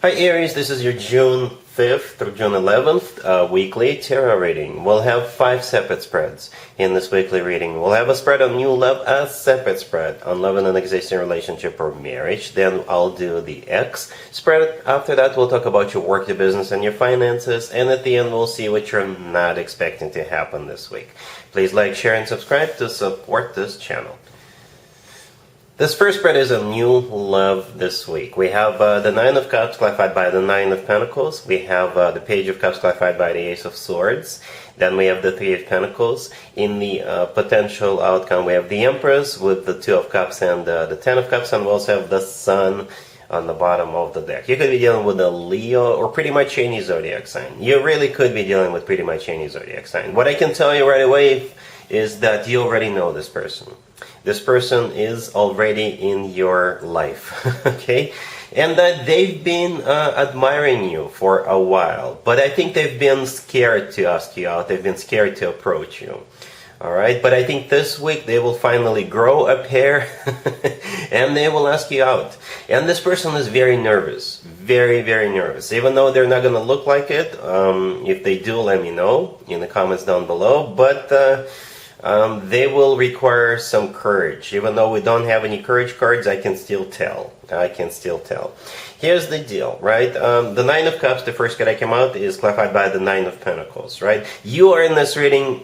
Hi Aries, this is your June 5th through June 11th weekly tarot reading. We'll have 5 separate spreads in this weekly reading. We'll have a spread on new love, a separate spread on love in an existing relationship or marriage. Then I'll do the X spread. After that, we'll talk about your work, your business, and your finances. And at the end, we'll see what you're not expecting to happen this week. Please like, share, and subscribe to support this channel. This first spread is a new love this week. We have the Nine of Cups clarified by the Nine of Pentacles. We have the Page of Cups clarified by the Ace of Swords. Then we have the Three of Pentacles. In the potential outcome, we have the Empress with the Two of Cups and the Ten of Cups. And we also have the Sun on the bottom of the deck. You could be dealing with a Leo or pretty much any zodiac sign. You really could be dealing with pretty much any zodiac sign. What I can tell you right away is that you already know this person. This person is already in your life, okay? And that they've been admiring you for a while, but I think they've been scared to ask you out. They've been scared to approach you, all right? But I think this week they will finally grow a pair and they will ask you out. And this person is very nervous, very, very nervous. Even though they're not going to look like it, if they do, let me know in the comments down below. But they will require some courage. Even though we don't have any courage cards, I can still tell. Here's the deal, right? The Nine of Cups, the first card that came out, is clarified by the Nine of Pentacles, right? You are in this reading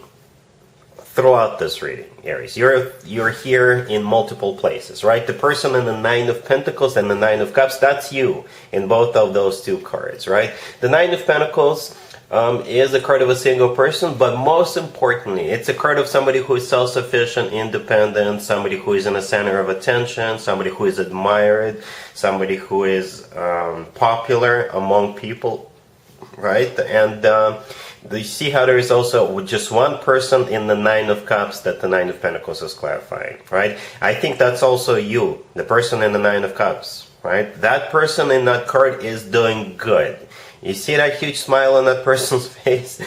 throughout this reading, Aries. You're here in multiple places, right? The person in the Nine of Pentacles and the Nine of Cups, that's you in both of those two cards, right? The Nine of Pentacles is a card of a single person, but most importantly, it's a card of somebody who is self-sufficient, independent, somebody who is in the center of attention, somebody who is admired, somebody who is popular among people, right? And you see how there is also just one person in the Nine of Cups that the Nine of Pentacles is clarifying, right? I think that's also you, the person in the Nine of Cups, right? That person in that card is doing good. You see that huge smile on that person's face?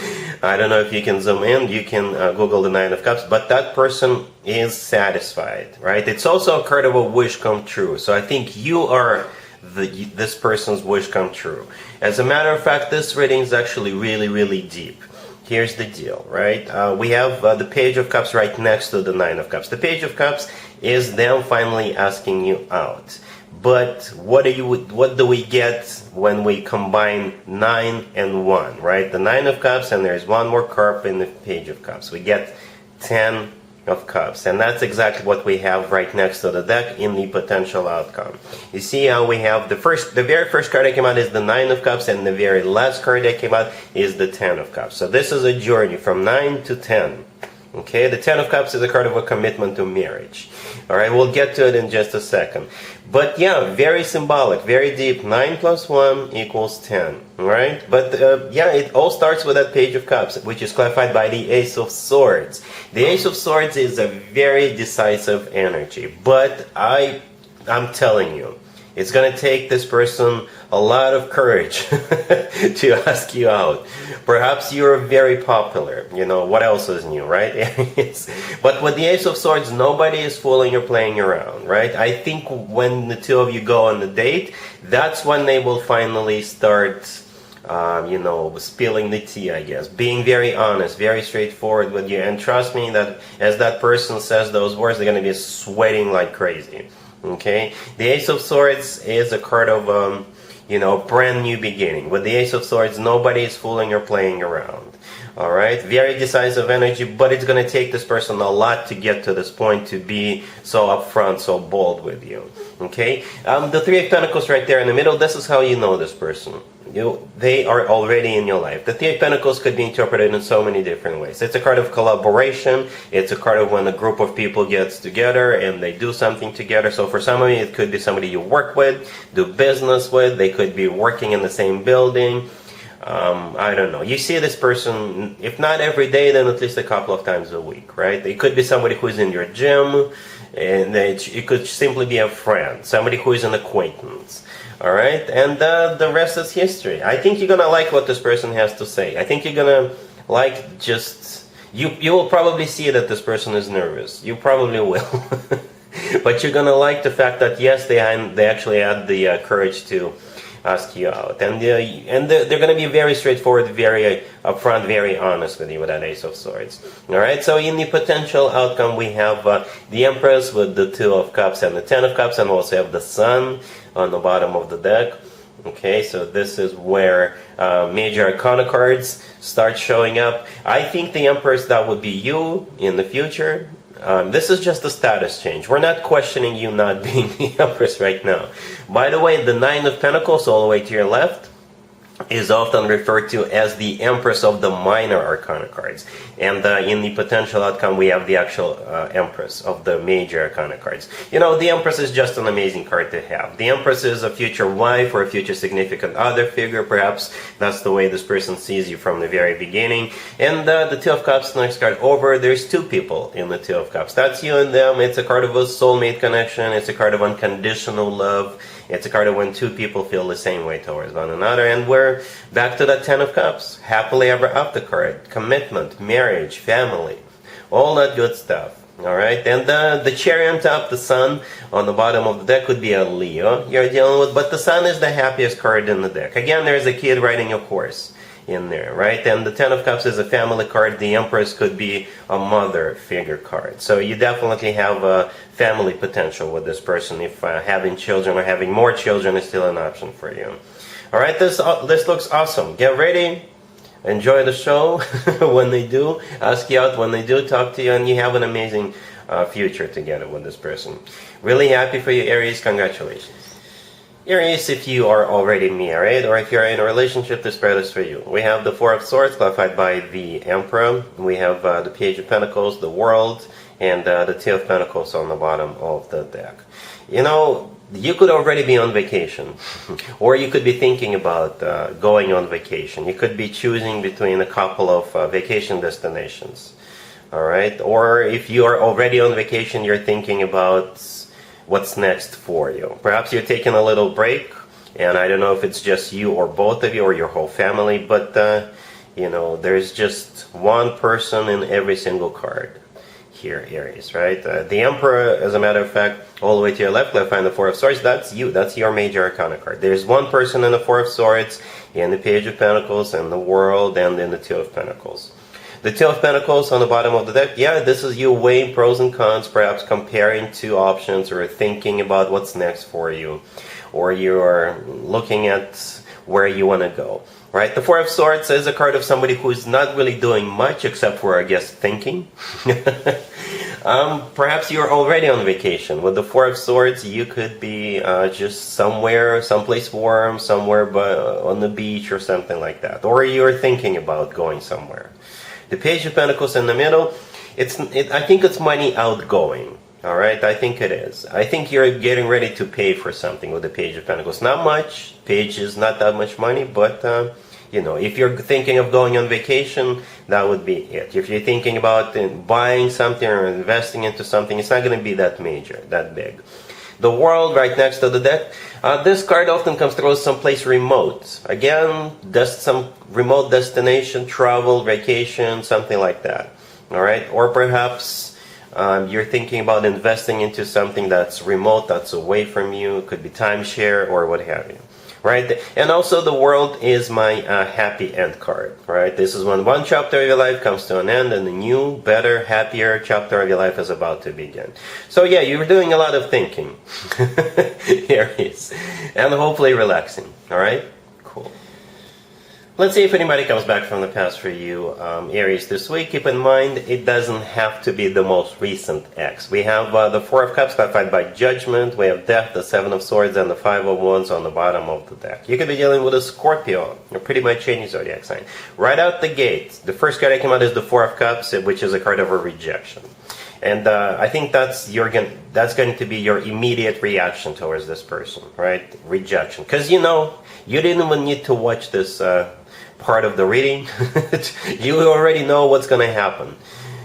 I don't know if you can zoom in, you can Google the Nine of Cups, but that person is satisfied, right? It's also a card of a wish come true. So I think you are this person's wish come true. As a matter of fact, this reading is actually really, really deep. Here's the deal, right? We have the Page of Cups right next to the Nine of Cups. The Page of Cups is them finally asking you out. But what do we get when we combine 9 and 1, right? The Nine of Cups, and there's one more cup in the Page of Cups. We get 10 of Cups, and that's exactly what we have right next to the deck in the potential outcome. You see how we have the very first card that came out is the Nine of Cups, and the very last card that came out is the 10 of Cups. So this is a journey from 9 to 10. Okay, the Ten of Cups is a card of a commitment to marriage. All right, we'll get to it in just a second. But yeah, very symbolic, very deep. 9 plus 1 equals 10. All right, but yeah, it all starts with that Page of Cups, which is clarified by the Ace of Swords. The Ace of Swords is a very decisive energy, but I'm telling you, it's going to take this person a lot of courage to ask you out. Perhaps you're very popular. You know, what else is new, right? But with the Ace of Swords, nobody is fooling or playing around, right? I think when the two of you go on the date, that's when they will finally start, you know, spilling the tea, I guess. Being very honest, very straightforward with you. And trust me that as that person says those words, they're going to be sweating like crazy. Okay, the Ace of Swords is a card of, you know, brand new beginning. With the Ace of Swords, nobody is fooling or playing around. All right, very decisive energy, but it's going to take this person a lot to get to this point, to be so upfront, so bold with you. Okay, the Three of Pentacles right there in the middle, this is how you know this person. They are already in your life. The Three of Pentacles could be interpreted in so many different ways. It's a card of collaboration. It's a card of when a group of people gets together and they do something together. So for some of you, it could be somebody you work with, do business with. They could be working in the same building. I don't know. You see this person, if not every day, then at least a couple of times a week, right? It could be somebody who's in your gym, and it could simply be a friend, somebody who is an acquaintance. All right, and the rest is history. I think you're gonna like what this person has to say. I think you're gonna like just you will probably see that this person is nervous. You probably will, but you're gonna like the fact that yes, they actually had the courage to ask you out, and they're going to be very straightforward, very upfront, very honest with you with that Ace of Swords. All right. So in the potential outcome, we have the Empress with the Two of Cups and the Ten of Cups, and we also have the Sun on the bottom of the deck. Okay, so this is where major arcana cards start showing up. I think the Empress, that would be you in the future. This is just a status change. We're not questioning you not being the Empress right now. By the way, the Nine of Pentacles all the way to your left is often referred to as the Empress of the minor arcana cards. And in the potential outcome, we have the actual Empress of the major arcana cards. You know, the Empress is just an amazing card to have. The Empress is a future wife or a future significant other figure, perhaps. That's the way this person sees you from the very beginning. And the Two of Cups, next card over, there's two people in the Two of Cups. That's you and them. It's a card of a soulmate connection. It's a card of unconditional love. It's a card of when two people feel the same way towards one another. And we're back to that Ten of Cups. Happily ever after card. Commitment, marriage, family. All that good stuff. Alright? And the cherry on top, the Sun, on the bottom of the deck could be a Leo you're dealing with. But the Sun is the happiest card in the deck. Again, there's a kid riding a horse in there, right? And the Ten of Cups is a family card. The Empress could be a mother figure card. So you definitely have a family potential with this person if having children or having more children is still an option for you. All right, this looks awesome. Get ready. Enjoy the show when they do. Ask you out when they do talk to you, and you have an amazing future together with this person. Really happy for you, Aries. Congratulations. Aries, if you are already married or if you're in a relationship, this spread is for you. We have the Four of Swords, clarified by the Emperor. We have the Page of Pentacles, the World, and the Two of Pentacles on the bottom of the deck. You know, you could already be on vacation, or you could be thinking about going on vacation. You could be choosing between a couple of vacation destinations. All right? Or if you are already on vacation, you're thinking about what's next for you. Perhaps you're taking a little break, and I don't know if it's just you or both of you or your whole family, but you know, there's just one person in every single card here, Aries, right? The Emperor, as a matter of fact, all the way to your left, find the Four of Swords. That's you. That's your major arcana card. There's one person in the Four of Swords, in the Page of Pentacles, and the World, and in the Two of Pentacles. The Two of Pentacles on the bottom of the deck, yeah, this is you weighing pros and cons, perhaps comparing two options or thinking about what's next for you, or you're looking at where you want to go, right? The Four of Swords is a card of somebody who's not really doing much except for, I guess, thinking. Perhaps you're already on vacation. With the Four of Swords, you could be just somewhere, someplace warm, somewhere on the beach or something like that, or you're thinking about going somewhere. The Page of Pentacles in the middle, I think it's money outgoing. All right, I think it is. I think you're getting ready to pay for something with the Page of Pentacles. Not much. Page is not that much money, but you know, if you're thinking of going on vacation, that would be it. If you're thinking about buying something or investing into something, it's not going to be that major, that big. The World right next to the deck. This card often comes through someplace remote. Again, some remote destination, travel, vacation, something like that. All right, or perhaps you're thinking about investing into something that's remote, that's away from you. It could be timeshare or what have you. Right, and also the World is my happy end card. Right, this is when one chapter of your life comes to an end and a new, better, happier chapter of your life is about to begin. So yeah, you're doing a lot of thinking, Aries, and hopefully relaxing. All right, cool. Let's see if anybody comes back from the past for you, Aries, this week. Keep in mind, it doesn't have to be the most recent ex. We have the Four of Cups clarified by Judgment. We have Death, the Seven of Swords, and the Five of Wands on the bottom of the deck. You could be dealing with a Scorpio, or pretty much any zodiac sign. Right out the gate, the first card that came out is the Four of Cups, which is a card of a rejection. And I think that's going to be your immediate reaction towards this person, right? Rejection. Because, you know, you didn't even need to watch this part of the reading. You already know what's going to happen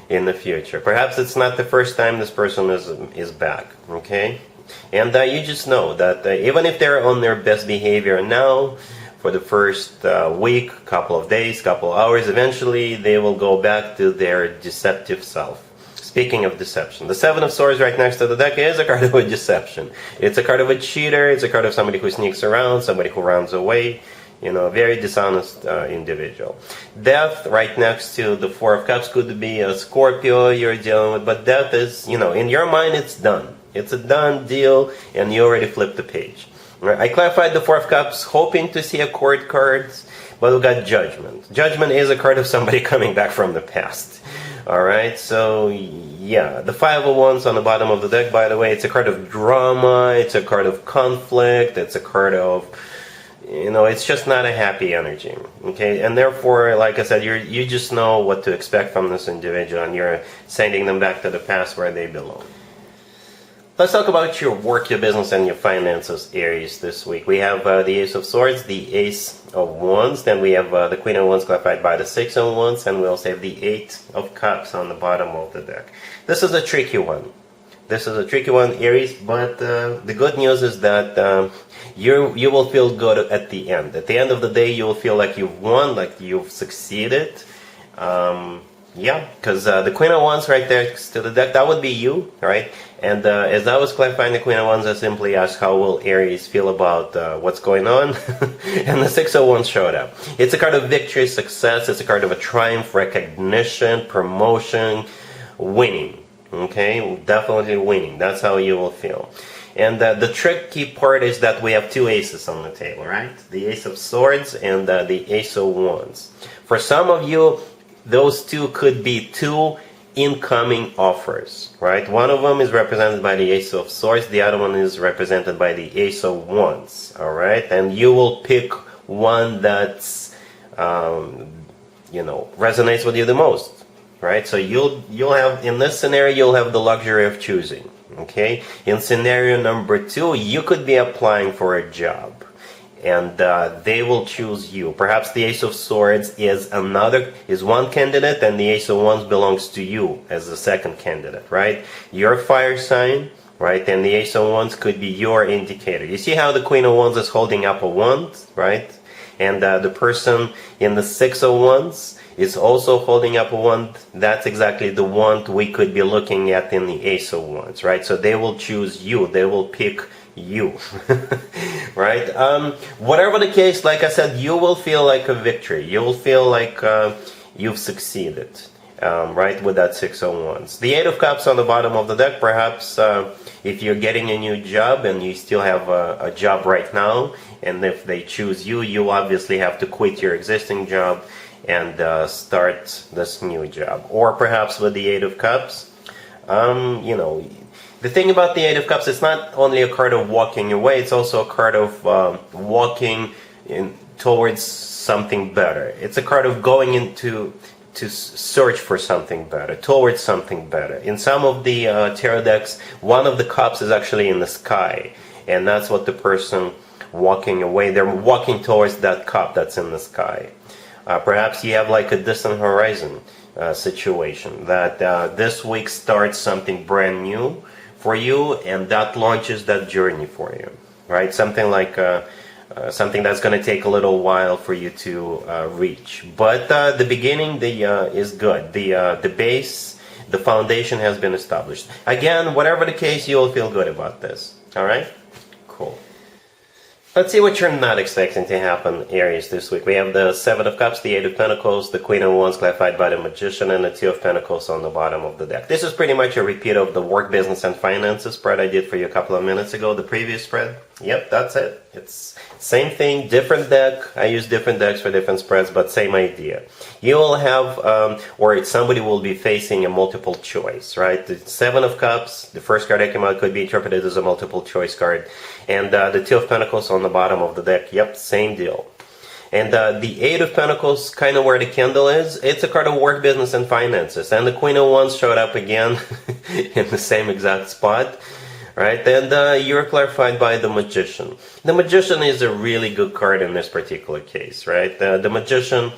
in the future. Perhaps it's not the first time this person is back, okay? And you just know that even if they're on their best behavior now, for the first week, couple of days, couple of hours, eventually they will go back to their deceptive self. Speaking of deception, the Seven of Swords right next to the deck is a card of a deception. It's a card of a cheater, it's a card of somebody who sneaks around, somebody who runs away, you know, a very dishonest individual. Death right next to the Four of Cups could be a Scorpio you're dealing with, but death is, you know, in your mind it's done. It's a done deal, and you already flipped the page. Right? I clarified the Four of Cups, hoping to see a court cards, but we got Judgment. Judgment is a card of somebody coming back from the past. Alright, so yeah, the Five of Wands on the bottom of the deck, by the way, it's a card of drama, it's a card of conflict, it's a card of, you know, it's just not a happy energy, okay? And therefore, like I said, you just know what to expect from this individual, and you're sending them back to the past where they belong. Let's talk about your work, your business, and your finances, Aries, this week. We have the Ace of Swords, the Ace of Wands, then we have the Queen of Wands clarified by the Six of Wands, and we also have the Eight of Cups on the bottom of the deck. This is a tricky one. This is a tricky one, Aries, but the good news is that you will feel good at the end. At the end of the day, you will feel like you've won, like you've succeeded. Yeah, because the Queen of Wands right there next to the deck, that would be you, right? And as I was clarifying the Queen of Wands, I simply asked how will Aries feel about what's going on? And the Six of Wands showed up. It's a card of victory, success. It's a card of a triumph, recognition, promotion, winning. Okay, definitely winning. That's how you will feel. And the tricky part is that we have two aces on the table, right? The Ace of Swords and the Ace of Wands. For some of you, those two could be two incoming offers, right? One of them is represented by the Ace of Swords, the other one is represented by the Ace of Wands, all right? And you will pick one that's, you know, resonates with you the most, right? So you'll have, in this scenario, you'll have the luxury of choosing, okay? In scenario number two, you could be applying for a job, and they will choose you. Perhaps the Ace of Swords is one candidate, and the Ace of Wands belongs to you as the second candidate, right? Your fire sign, right? And the Ace of Wands could be your indicator. You see how the Queen of Wands is holding up a wand, right? And the person in the Six of Wands is also holding up a wand. That's exactly the wand we could be looking at in the Ace of Wands, right? So they will choose you. They will pick you. Right? Whatever the case, like I said, you will feel like a victory. You will feel like you've succeeded, right, with that Six of Wands. The Eight of Cups on the bottom of the deck, perhaps if you're getting a new job and you still have a job right now, and if they choose you, you obviously have to quit your existing job and start this new job. Or perhaps with the Eight of Cups, you know, the thing about the Eight of Cups, it's not only a card of walking away, it's also a card of walking towards something better. It's a card of going into to search for something better, towards something better. In some of the tarot decks, one of the cups is actually in the sky, and that's what the person walking away, they're walking towards that cup that's in the sky. Perhaps you have like a distant horizon situation, that this week starts something brand new for you, and that launches that journey for you, right? Something like something that's going to take a little while for you to reach, but the beginning is good. The base, the foundation has been established. Again, whatever the case, you will feel good about this. All right, cool. Let's see what you're not expecting to happen, Aries, this week. We have the Seven of Cups, the Eight of Pentacles, the Queen of Wands clarified by the Magician, and the Two of Pentacles on the bottom of the deck. This is pretty much a repeat of the work, business, and finances spread I did for you a couple of minutes ago, the previous spread. Yep, that's it. It's same thing, different deck. I use different decks for different spreads, but same idea. You will have, or somebody will be facing a multiple choice, right? The Seven of Cups, the first card that came out, could be interpreted as a multiple choice card. And the Two of Pentacles on the bottom of the deck, yep, same deal. And the Eight of Pentacles, kind of where the candle is, it's a card of work, business, and finances. And the Queen of Wands showed up again in the same exact spot, right? And you're clarified by the Magician. The Magician is a really good card in this particular case, right? The Magician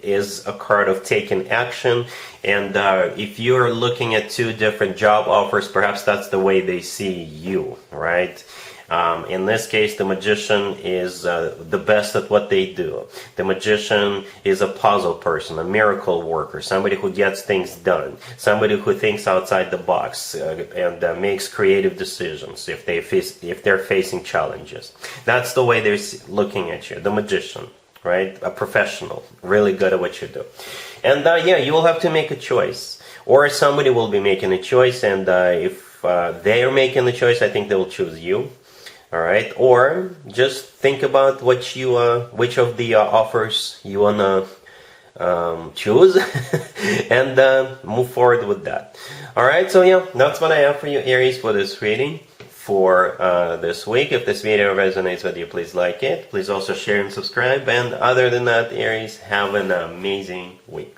is a card of taking action, and if you're looking at two different job offers, perhaps that's the way they see you, right? In this case, the magician is the best at what they do. The magician is a puzzle person, a miracle worker, somebody who gets things done, somebody who thinks outside the box and makes creative decisions if they're facing challenges. That's the way they're looking at you, the magician, right? A professional, really good at what you do. And yeah, you will have to make a choice, or somebody will be making a choice, and if they are making the choice, I think they will choose you. All right, or just think about what you, which of the offers you wanna choose, and move forward with that. All right, so yeah, that's what I have for you, Aries, for this reading for this week. If this video resonates with you, please like it. Please also share and subscribe. And other than that, Aries, have an amazing week.